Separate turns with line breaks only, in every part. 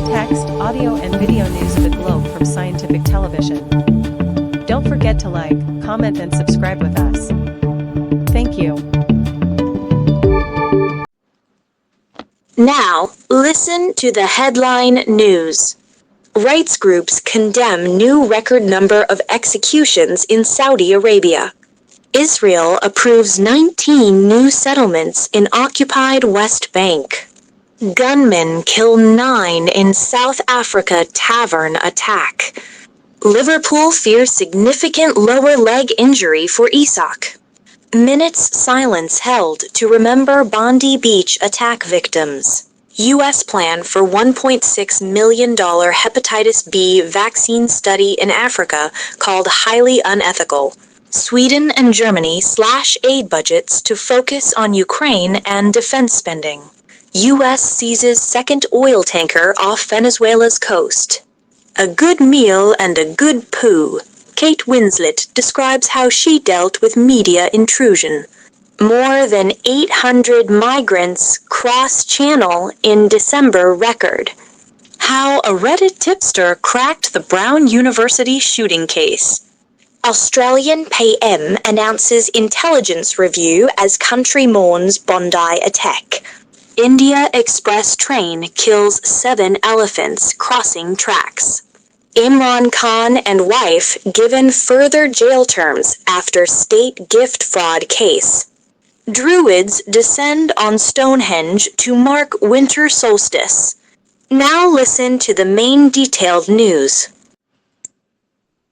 text, audio, and video news of the globe from Scientific Television. Don't forget to like, comment, and subscribe with us. Thank you.
Now, listen to the headline news. Rights groups condemn new record number of executions in Saudi Arabia. Israel approves 19 new settlements in occupied West Bank. Gunmen kill 9 in South Africa tavern attack. Liverpool fears significant lower leg injury for Isak. Minutes silence held to remember Bondi Beach attack victims. U.S. plan for $1.6 million hepatitis B vaccine study in Africa called highly unethical. Sweden and Germany slash aid budgets to focus on Ukraine and defense spending. U.S. seizes second oil tanker off Venezuela's coast. A good meal and a good poo. Kate Winslet describes how she dealt with media intrusion. More than 800 migrants cross-channel in December record. How a Reddit tipster cracked the Brown University shooting case. Australian PM announces intelligence review as country mourns Bondi attack. India Express train kills 7 elephants crossing tracks. Imran Khan and wife given further jail terms after state gift fraud case. Druids descend on Stonehenge to mark winter solstice. Now listen to the main detailed news.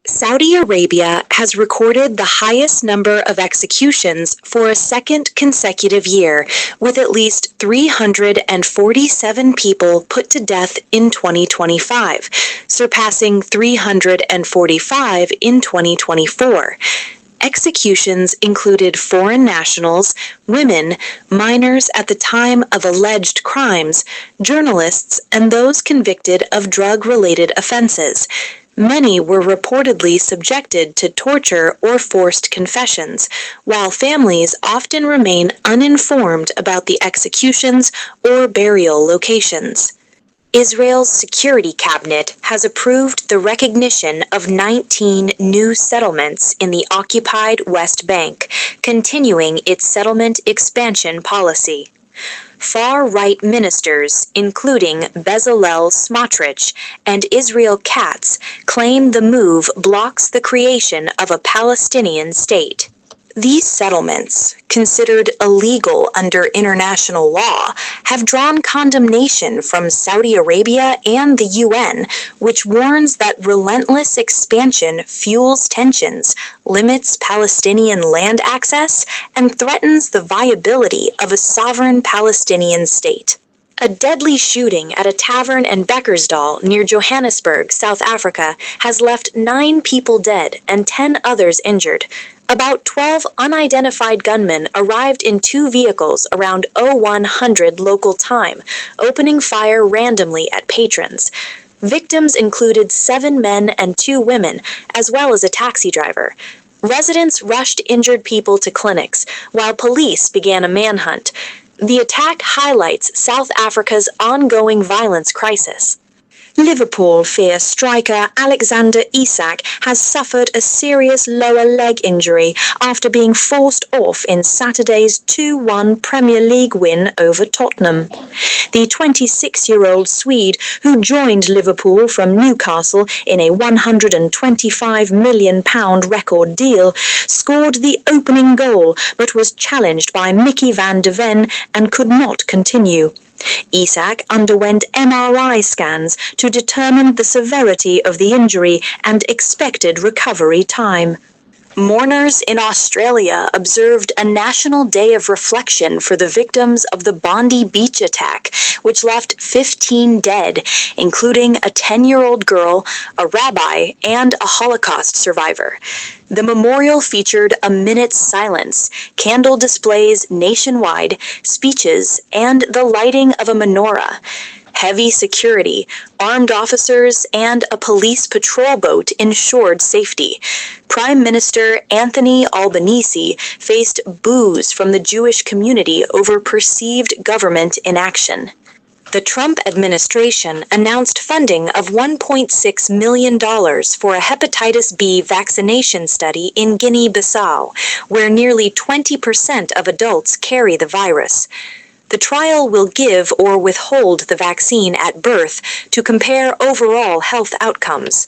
Saudi Arabia has recorded the highest number of executions for a second consecutive year, with at least 347 people put to death in 2025, surpassing 345 in 2024. Executions included foreign nationals, women, minors at the time of alleged crimes, journalists, and those convicted of drug-related offenses. Many were reportedly subjected to torture or forced confessions, while families often remain uninformed about the executions or burial locations. Israel's Security Cabinet has approved the recognition of 19 new settlements in the occupied West Bank, continuing its settlement expansion policy. Far-right ministers, including Bezalel Smotrich and Israel Katz, claim the move blocks the creation of a Palestinian state. These settlements, considered illegal under international law, have drawn condemnation from Saudi Arabia and the UN, which warns that relentless expansion fuels tensions, limits Palestinian land access, and threatens the viability of a sovereign Palestinian state. A deadly shooting at a tavern in Beckersdal near Johannesburg, South Africa, has left 9 people dead and 10 others injured. About 12 unidentified gunmen arrived in 2 vehicles around 0100 local time, opening fire randomly at patrons. Victims included 7 men and 2 women, as well as a taxi driver. Residents rushed injured people to clinics, while police began a manhunt. The attack highlights South Africa's ongoing violence crisis. Liverpool fears striker Alexander Isak has suffered a serious lower leg injury after being forced off in Saturday's 2-1 Premier League win over Tottenham. The 26-year-old Swede, who joined Liverpool from Newcastle in a £125 million record deal, scored the opening goal but was challenged by Mickey van de Ven and could not continue. Isak underwent MRI scans to determine the severity of the injury and expected recovery time. Mourners in Australia observed a national day of reflection for the victims of the Bondi Beach attack, which left 15 dead, including a 10-year-old girl, a rabbi, and a Holocaust survivor. The memorial featured a minute's silence, candle displays nationwide, speeches, and the lighting of a menorah. Heavy security, armed officers, and a police patrol boat ensured safety. Prime Minister Anthony Albanese faced boos from the Jewish community over perceived government inaction. the Trump administration announced funding of $1.6 million for a hepatitis B vaccination study in Guinea-Bissau, where nearly 20% of adults carry the virus. The trial will give or withhold the vaccine at birth to compare overall health outcomes.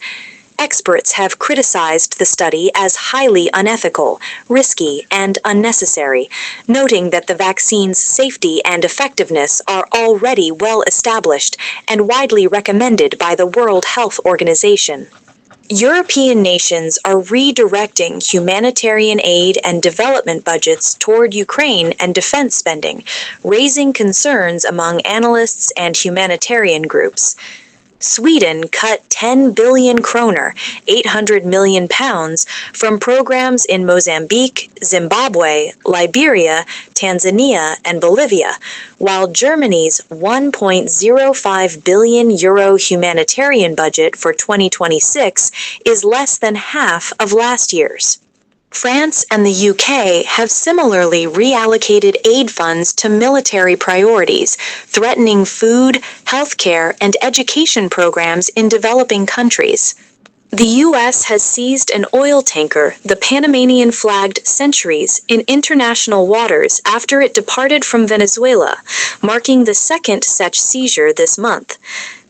Experts have criticized the study as highly unethical, risky, and unnecessary, noting that the vaccine's safety and effectiveness are already well established and widely recommended by the World Health Organization. European nations are redirecting humanitarian aid and development budgets toward Ukraine and defense spending, raising concerns among analysts and humanitarian groups. Sweden cut 10 billion kroner, 800 million pounds, from programs in Mozambique, Zimbabwe, Liberia, Tanzania, and Bolivia, while Germany's 1.05 billion euro humanitarian budget for 2026 is less than half of last year's. France and the UK have similarly reallocated aid funds to military priorities, threatening food, healthcare, and education programs in developing countries. The U.S. has seized an oil tanker, the Panamanian-flagged Centuries, in international waters after it departed from Venezuela, marking the second such seizure this month.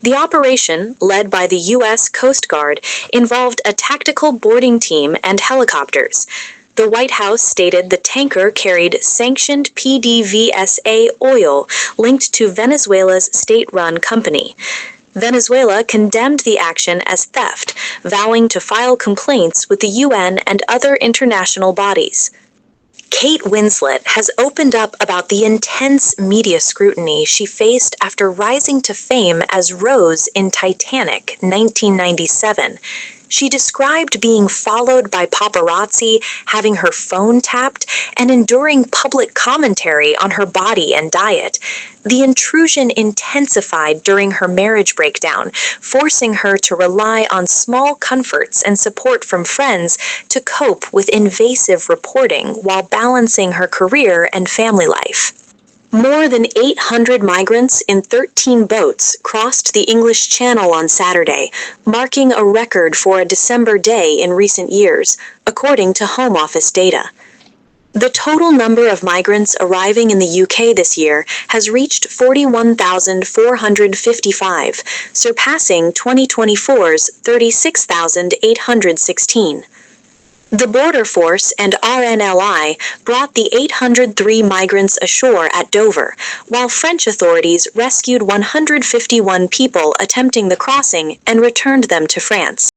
The operation, led by the U.S. Coast Guard, involved a tactical boarding team and helicopters. The White House stated the tanker carried sanctioned PDVSA oil linked to Venezuela's state-run company. Venezuela condemned the action as theft, vowing to file complaints with the UN and other international bodies. Kate Winslet has opened up about the intense media scrutiny she faced after rising to fame as Rose in Titanic, 1997. She described being followed by paparazzi, having her phone tapped, and enduring public commentary on her body and diet. The intrusion intensified during her marriage breakdown, forcing her to rely on small comforts and support from friends to cope with invasive reporting while balancing her career and family life. More than 800 migrants in 13 boats crossed the English Channel on Saturday, marking a record for a December day in recent years, according to Home Office data. The total number of migrants arriving in the UK this year has reached 41,455, surpassing 2024's 36,816. The Border Force and RNLI brought the 803 migrants ashore at Dover, while French authorities rescued 151 people attempting the crossing and returned them to France.